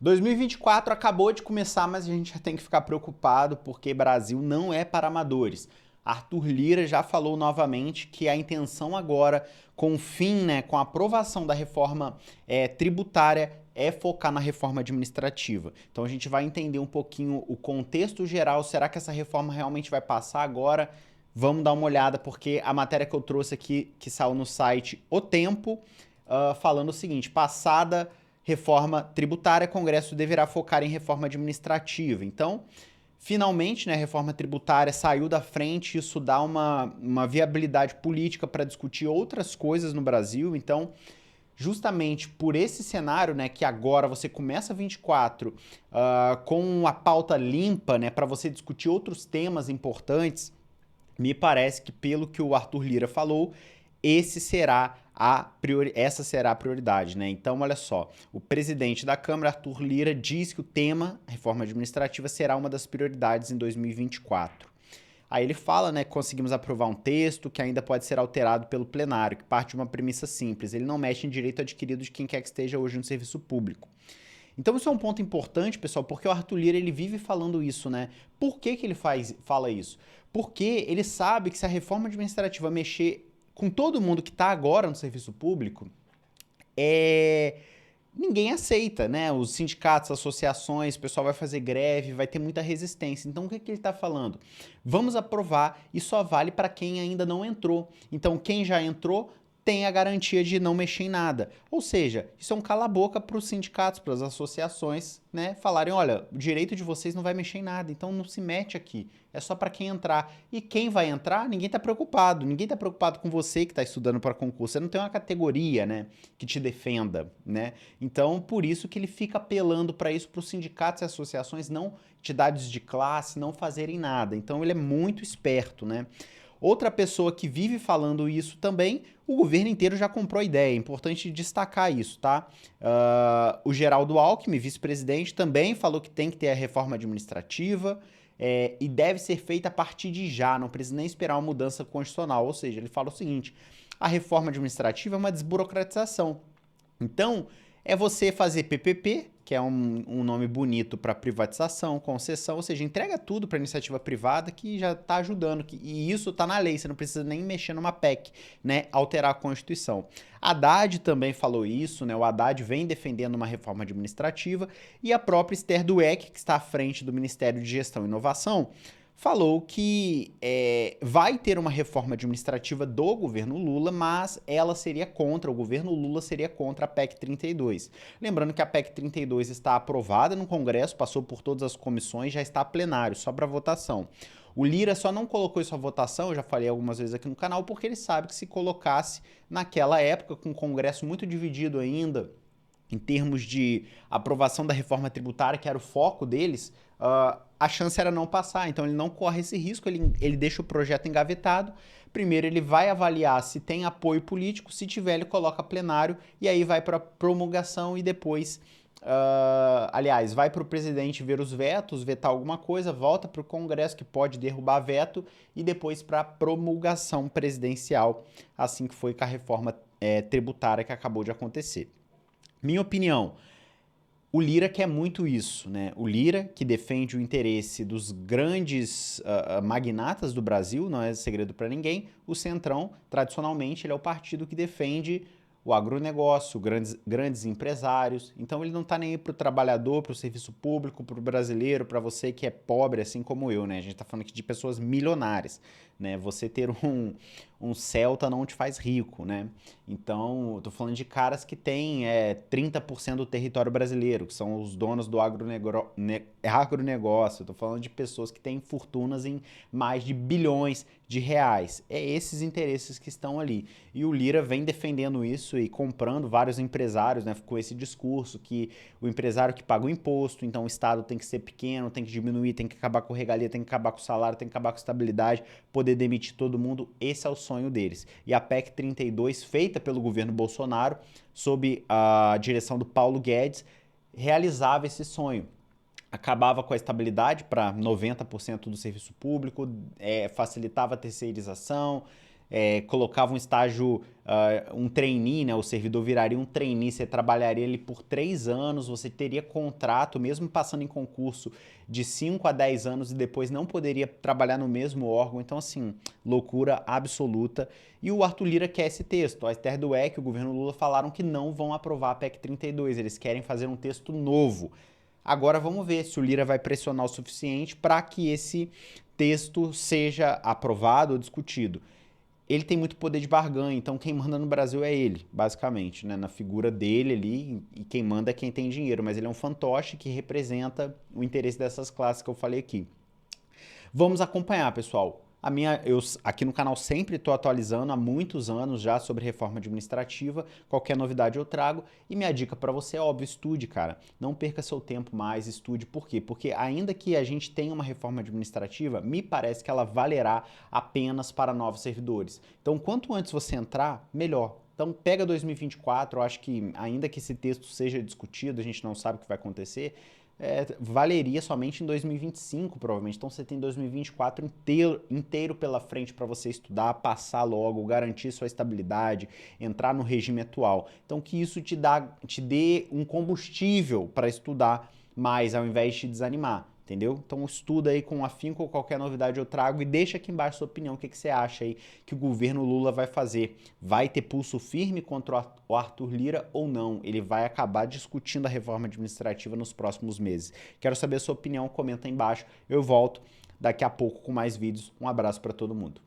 2024 acabou de começar, mas a gente já tem que ficar preocupado porque Brasil não é para amadores. Arthur Lira já falou novamente que a intenção agora, com o fim, né, com a aprovação da reforma tributária, é focar na reforma administrativa. Então a gente vai entender um pouquinho o contexto geral. Será que essa reforma realmente vai passar agora? Vamos dar uma olhada, porque a matéria que eu trouxe aqui, que saiu no site O Tempo, falando o seguinte: passada reforma tributária, Congresso deverá focar em reforma administrativa. Então, finalmente, né, a reforma tributária saiu da frente, isso dá uma viabilidade política para discutir outras coisas no Brasil. Então, justamente por esse cenário, né, que agora você começa 24 com a pauta limpa, né, para você discutir outros temas importantes, me parece que, pelo que o Arthur Lira falou, essa será a prioridade, né? Então, olha só, o presidente da Câmara, Arthur Lira, diz que o tema, reforma administrativa, será uma das prioridades em 2024. Aí ele fala, né, que conseguimos aprovar um texto que ainda pode ser alterado pelo plenário, que parte de uma premissa simples: ele não mexe em direito adquirido de quem quer que esteja hoje no serviço público. Então isso é um ponto importante, pessoal, porque o Arthur Lira ele vive falando isso, né? Por que que ele fala isso? Porque ele sabe que se a reforma administrativa mexer com todo mundo que está agora no serviço público, é ninguém aceita, né? Os sindicatos, associações, o pessoal vai fazer greve, vai ter muita resistência. Então, o que, que ele está falando? Vamos aprovar e só vale para quem ainda não entrou. Então, quem já entrou tem a garantia de não mexer em nada. Ou seja, isso é um cala-boca para os sindicatos, para as associações, né? Falarem: olha, o direito de vocês não vai mexer em nada, então não se mete aqui. É só para quem entrar. E quem vai entrar, ninguém está preocupado. Ninguém está preocupado com você que está estudando para concurso. Você não tem uma categoria, né, que te defenda, né? Então, por isso que ele fica apelando para isso, para os sindicatos e associações não, entidades de classe, não fazerem nada. Então, ele é muito esperto, né? Outra pessoa que vive falando isso também, o governo inteiro já comprou a ideia. É importante destacar isso, tá? O Geraldo Alckmin, vice-presidente, também falou que tem que ter a reforma administrativa e deve ser feita a partir de já, não precisa nem esperar uma mudança constitucional. Ou seja, ele fala o seguinte: a reforma administrativa é uma desburocratização. Então, é você fazer PPP, que é um nome bonito para privatização, concessão, ou seja, entrega tudo para iniciativa privada, que já está ajudando. E isso está na lei, você não precisa nem mexer numa PEC, né? Alterar a Constituição. Haddad também falou isso, né? O Haddad vem defendendo uma reforma administrativa, e a própria Esther Dweck, que está à frente do Ministério de Gestão e Inovação, falou que vai ter uma reforma administrativa do governo Lula, mas ela seria contra, o governo Lula seria contra a PEC 32. Lembrando que a PEC 32 está aprovada no Congresso, passou por todas as comissões, já está a plenário, só para votação. O Lira só não colocou isso à votação, eu já falei algumas vezes aqui no canal, porque ele sabe que se colocasse naquela época, com o Congresso muito dividido ainda, em termos de aprovação da reforma tributária, que era o foco deles, a chance era não passar. Então ele não corre esse risco, ele deixa o projeto engavetado. Primeiro ele vai avaliar se tem apoio político, se tiver ele coloca plenário e aí vai para promulgação e depois, aliás, vai para o presidente ver os vetos, vetar alguma coisa, volta para o Congresso que pode derrubar veto e depois para promulgação presidencial, assim que foi com a reforma tributária que acabou de acontecer. Minha opinião: o Lira quer muito isso, né? O Lira, que defende o interesse dos grandes magnatas do Brasil, não é segredo para ninguém. O Centrão, tradicionalmente, ele é o partido que defende o agronegócio, grandes empresários. Então ele não está nem aí para o trabalhador, para o serviço público, para o brasileiro, para você que é pobre, assim como eu, né? A gente está falando aqui de pessoas milionárias, né? Você ter um Celta não te faz rico, né? Então, eu tô falando de caras que têm 30% do território brasileiro, que são os donos do agronegócio. Eu tô falando de pessoas que têm fortunas em mais de bilhões de reais. É esses interesses que estão ali. E o Lira vem defendendo isso e comprando vários empresários, né, com esse discurso que o empresário que paga o imposto, então o Estado tem que ser pequeno, tem que diminuir, tem que acabar com regalia, tem que acabar com o salário, tem que acabar com a estabilidade, poder demitir todo mundo. Esse é o sonho deles. E a PEC 32, feita pelo governo Bolsonaro, sob a direção do Paulo Guedes, realizava esse sonho. Acabava com a estabilidade para 90% do serviço público, facilitava a terceirização, colocava um estágio, um trainee, né? O servidor viraria um trainee, você trabalharia ali por 3 anos, você teria contrato, mesmo passando em concurso, de 5 a 10 anos e depois não poderia trabalhar no mesmo órgão. Então, assim, loucura absoluta. E o Arthur Lira quer esse texto. A Esther Dweck e o governo Lula falaram que não vão aprovar a PEC 32, eles querem fazer um texto novo. Agora vamos ver se o Lira vai pressionar o suficiente para que esse texto seja aprovado ou discutido. Ele tem muito poder de barganha, então quem manda no Brasil é ele, basicamente, né? Na figura dele ali, e quem manda é quem tem dinheiro, mas ele é um fantoche que representa o interesse dessas classes que eu falei aqui. Vamos acompanhar, pessoal. Eu aqui no canal sempre estou atualizando há muitos anos já sobre reforma administrativa. Qualquer novidade eu trago. E minha dica para você é óbvio, estude, cara. Não perca seu tempo mais, estude. Por quê? Porque ainda que a gente tenha uma reforma administrativa, me parece que ela valerá apenas para novos servidores. Então, quanto antes você entrar, melhor. Então, pega 2024, eu acho que ainda que esse texto seja discutido, a gente não sabe o que vai acontecer, valeria somente em 2025, provavelmente. Então você tem 2024 inteiro pela frente para você estudar, passar logo, garantir sua estabilidade, entrar no regime atual. Então que isso te dê um combustível para estudar mais, ao invés de te desanimar. Entendeu? Então estuda aí com afinco, qualquer novidade eu trago e deixa aqui embaixo a sua opinião, o que você acha aí que o governo Lula vai fazer. Vai ter pulso firme contra o Arthur Lira ou não? Ele vai acabar discutindo a reforma administrativa nos próximos meses. Quero saber a sua opinião, comenta aí embaixo. Eu volto daqui a pouco com mais vídeos. Um abraço para todo mundo.